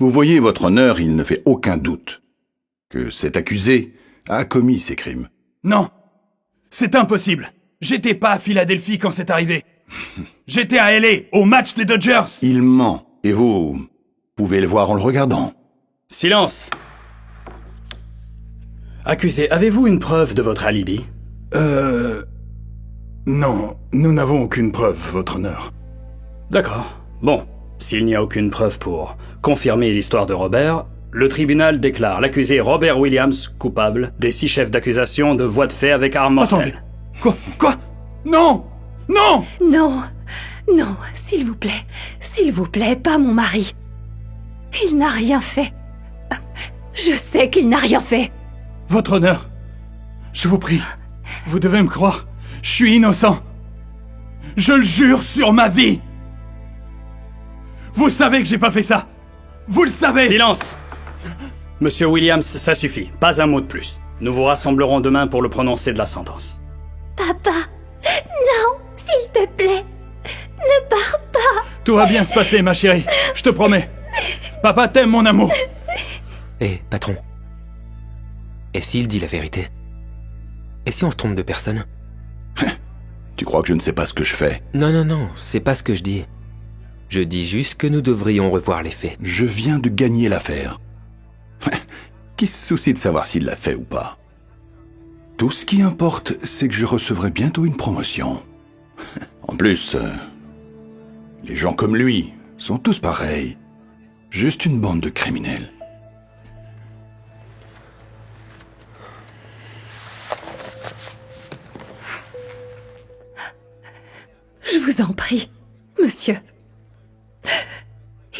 Vous voyez, votre honneur, il ne fait aucun doute que cet accusé a commis ces crimes. Non, c'est impossible. J'étais pas à Philadelphie quand c'est arrivé. J'étais à LA, au match des Dodgers. Il ment, et vous pouvez le voir en le regardant. Silence. Accusé, avez-vous une preuve de votre alibi? Non, nous n'avons aucune preuve, votre honneur. D'accord. Bon, s'il n'y a aucune preuve pour confirmer l'histoire de Robert, le tribunal déclare l'accusé Robert Williams coupable des 6 chefs d'accusation de voies de fait avec arme mortelle. Attendez. Quoi? Non! Non! Non, non, s'il vous plaît, pas mon mari. Il n'a rien fait. Je sais qu'il n'a rien fait. Votre honneur, je vous prie, vous devez me croire, je suis innocent. Je le jure sur ma vie. Vous savez que j'ai pas fait ça. Vous le savez. Silence! Monsieur Williams, ça suffit. Pas un mot de plus. Nous vous rassemblerons demain pour le prononcer de la sentence. Papa, non, s'il te plaît, ne pars pas. Tout va bien se passer, ma chérie, je te promets. Papa t'aime, mon amour. Hé, patron. Et s'il dit la vérité? Et si on se trompe de personne? Tu crois que je ne sais pas ce que je fais? Non, c'est pas ce que je dis. Je dis juste que nous devrions revoir les faits. Je viens de gagner l'affaire. Qui se soucie de savoir s'il l'a fait ou pas? Tout ce qui importe, c'est que je recevrai bientôt une promotion. En plus, les gens comme lui sont tous pareils. Juste une bande de criminels. Je vous en prie, monsieur.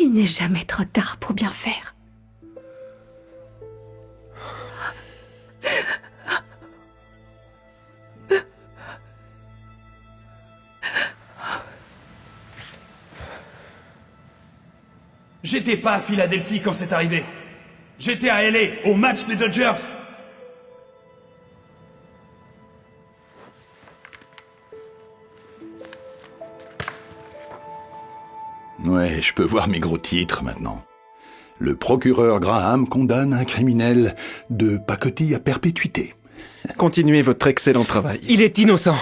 Il n'est jamais trop tard pour bien faire. J'étais pas à Philadelphie quand c'est arrivé. J'étais à LA, au match des Dodgers. Ouais, je peux voir mes gros titres maintenant. Le procureur Graham condamne un criminel de pacotille à perpétuité. Continuez votre excellent travail. Il est innocent.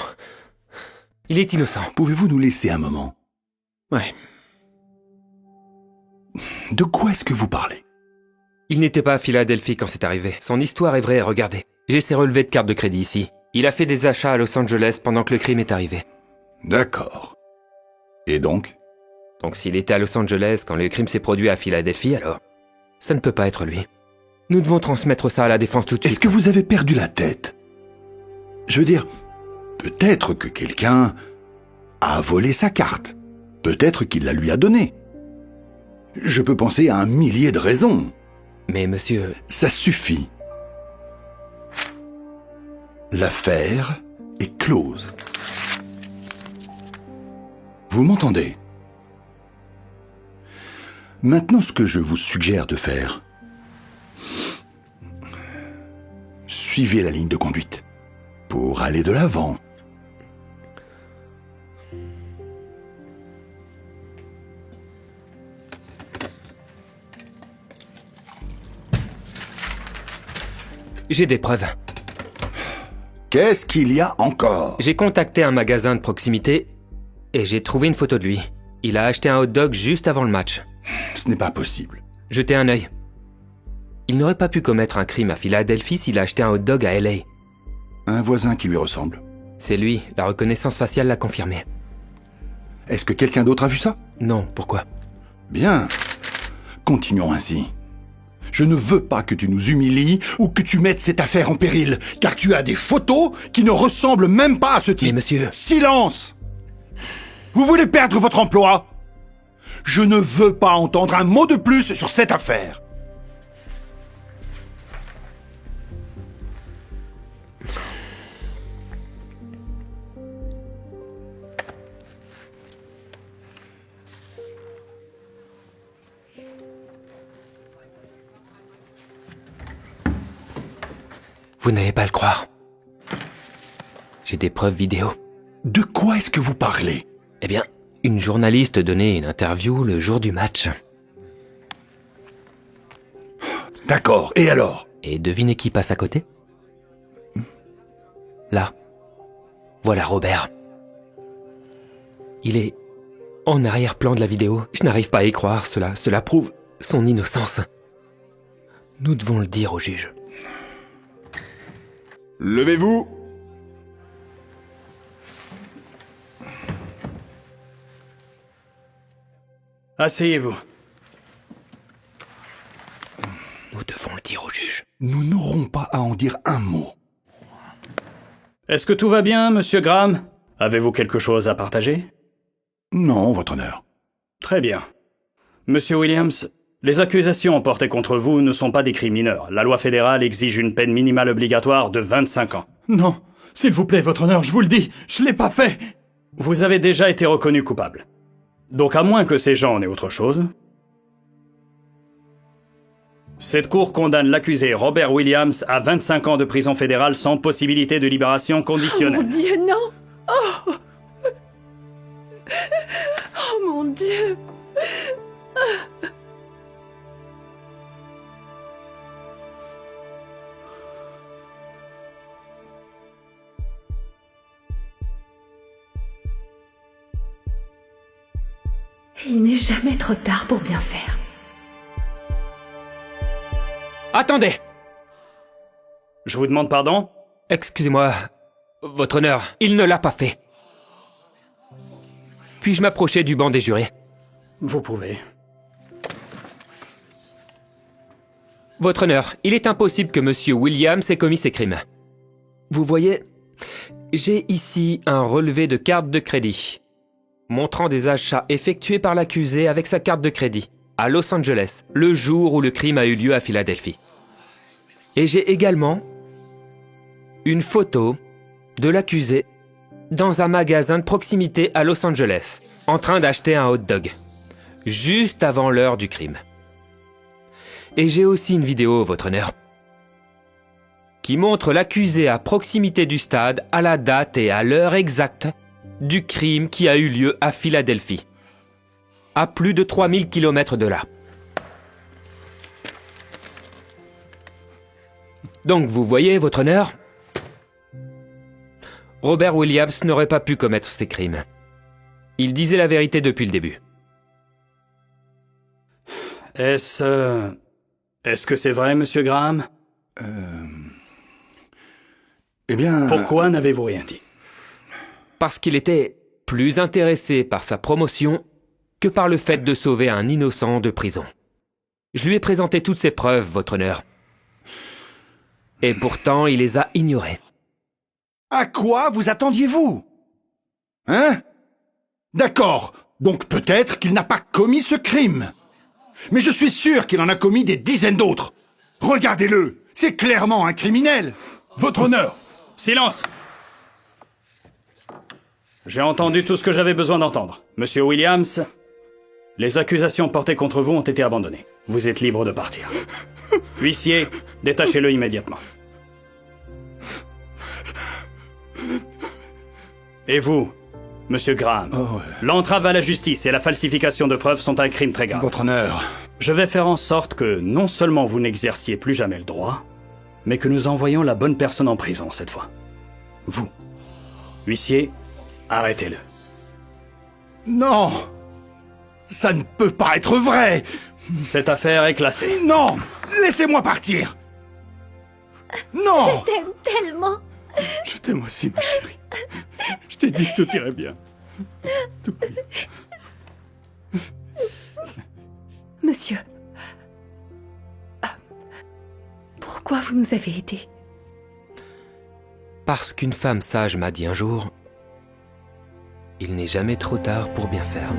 Il est innocent. Pouvez-vous nous laisser un moment? Ouais. De quoi est-ce que vous parlez? Il n'était pas à Philadelphie quand c'est arrivé. Son histoire est vraie, regardez. J'ai ses relevés de carte de crédit ici. Il a fait des achats à Los Angeles pendant que le crime est arrivé. D'accord. Et donc? Donc s'il était à Los Angeles quand le crime s'est produit à Philadelphie, alors ça ne peut pas être lui. Nous devons transmettre ça à la défense tout de suite. Est-ce que vous avez perdu la tête? Je veux dire, peut-être que quelqu'un a volé sa carte. Peut-être qu'il la lui a donnée. Je peux penser à un millier de raisons. Mais monsieur... Ça suffit. L'affaire est close. Vous m'entendez? Maintenant, ce que je vous suggère de faire, suivez la ligne de conduite pour aller de l'avant. J'ai des preuves. Qu'est-ce qu'il y a encore? J'ai contacté un magasin de proximité et j'ai trouvé une photo de lui. Il a acheté un hot dog juste avant le match. Ce n'est pas possible. Jetez un œil. Il n'aurait pas pu commettre un crime à Philadelphie s'il a acheté un hot dog à LA. Un voisin qui lui ressemble. C'est lui, la reconnaissance faciale l'a confirmé. Est-ce que quelqu'un d'autre a vu ça? Non, pourquoi? Bien. Continuons ainsi. Je ne veux pas que tu nous humilies ou que tu mettes cette affaire en péril, car tu as des photos qui ne ressemblent même pas à ce type. Mais monsieur... Silence! Vous voulez perdre votre emploi? Je ne veux pas entendre un mot de plus sur cette affaire. Vous n'allez pas le croire. J'ai des preuves vidéo. De quoi est-ce que vous parlez? Eh bien, une journaliste donnait une interview le jour du match. D'accord, et alors? Et devinez qui passe à côté? Là. Voilà Robert. Il est en arrière-plan de la vidéo. Je n'arrive pas à y croire, cela prouve son innocence. Nous devons le dire au juge. Levez-vous. Asseyez-vous. Nous devons le dire au juge. Nous n'aurons pas à en dire un mot. Est-ce que tout va bien, monsieur Graham? Avez-vous quelque chose à partager? Non, votre honneur. Très bien. Monsieur Williams, les accusations portées contre vous ne sont pas des crimes mineurs. La loi fédérale exige une peine minimale obligatoire de 25 ans. Non, s'il vous plaît, votre honneur, je vous le dis, je l'ai pas fait. Vous avez déjà été reconnu coupable. Donc à moins que ces gens en aient autre chose... Cette cour condamne l'accusé Robert Williams à 25 ans de prison fédérale sans possibilité de libération Oh conditionnelle. mon Dieu, non! Oh! Oh mon Dieu! Il n'est jamais trop tard pour bien faire. Attendez! Je vous demande pardon? Excusez-moi, votre honneur, il ne l'a pas fait. Puis-je m'approcher du banc des jurés? Vous pouvez. Votre honneur, il est impossible que Monsieur Williams ait commis ces crimes. Vous voyez, j'ai ici un relevé de carte de crédit, montrant des achats effectués par l'accusé avec sa carte de crédit, à Los Angeles, le jour où le crime a eu lieu à Philadelphie. Et j'ai également une photo de l'accusé dans un magasin de proximité à Los Angeles, en train d'acheter un hot dog, juste avant l'heure du crime. Et j'ai aussi une vidéo, votre honneur, qui montre l'accusé à proximité du stade à la date et à l'heure exacte du crime qui a eu lieu à Philadelphie, à plus de 3000 km de là. Donc vous voyez, votre honneur, Robert Williams n'aurait pas pu commettre ces crimes. Il disait la vérité depuis le début. Est-ce que c'est vrai, monsieur Graham? Eh bien... Pourquoi n'avez-vous rien dit? Parce qu'il était plus intéressé par sa promotion que par le fait de sauver un innocent de prison. Je lui ai présenté toutes ces preuves, votre honneur. Et pourtant, il les a ignorées. À quoi vous attendiez-vous? Hein? D'accord, donc peut-être qu'il n'a pas commis ce crime. Mais je suis sûr qu'il en a commis des dizaines d'autres. Regardez-le, c'est clairement un criminel. Votre honneur! Silence! J'ai entendu tout ce que j'avais besoin d'entendre. Monsieur Williams, les accusations portées contre vous ont été abandonnées. Vous êtes libre de partir. Huissier, détachez-le immédiatement. Et vous, monsieur Graham, l'entrave à la justice et la falsification de preuves sont un crime très grave. Votre honneur. Je vais faire en sorte que non seulement vous n'exerciez plus jamais le droit, mais que nous envoyions la bonne personne en prison cette fois. Vous. Huissier, arrêtez-le. Non! Ça ne peut pas être vrai! Cette affaire est classée. Non! Laissez-moi partir! Non! Je t'aime tellement. Je t'aime aussi, ma chérie. Je t'ai dit que tout irait bien. Tout va bien. Monsieur, pourquoi vous nous avez aidés? Parce qu'une femme sage m'a dit un jour, il n'est jamais trop tard pour bien faire.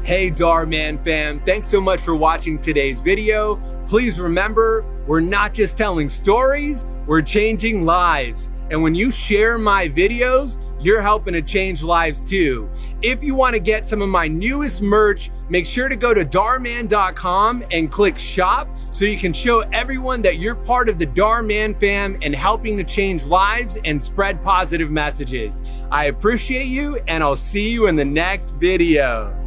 Hey Dhar Man fam, thanks so much for watching today's video. Please remember, we're not just telling stories, we're changing lives. And when you share my videos, you're helping to change lives too. If you want to get some of my newest merch, make sure to go to Darman.com and click shop so you can show everyone that you're part of the Darman fam and helping to change lives and spread positive messages. I appreciate you, and I'll see you in the next video.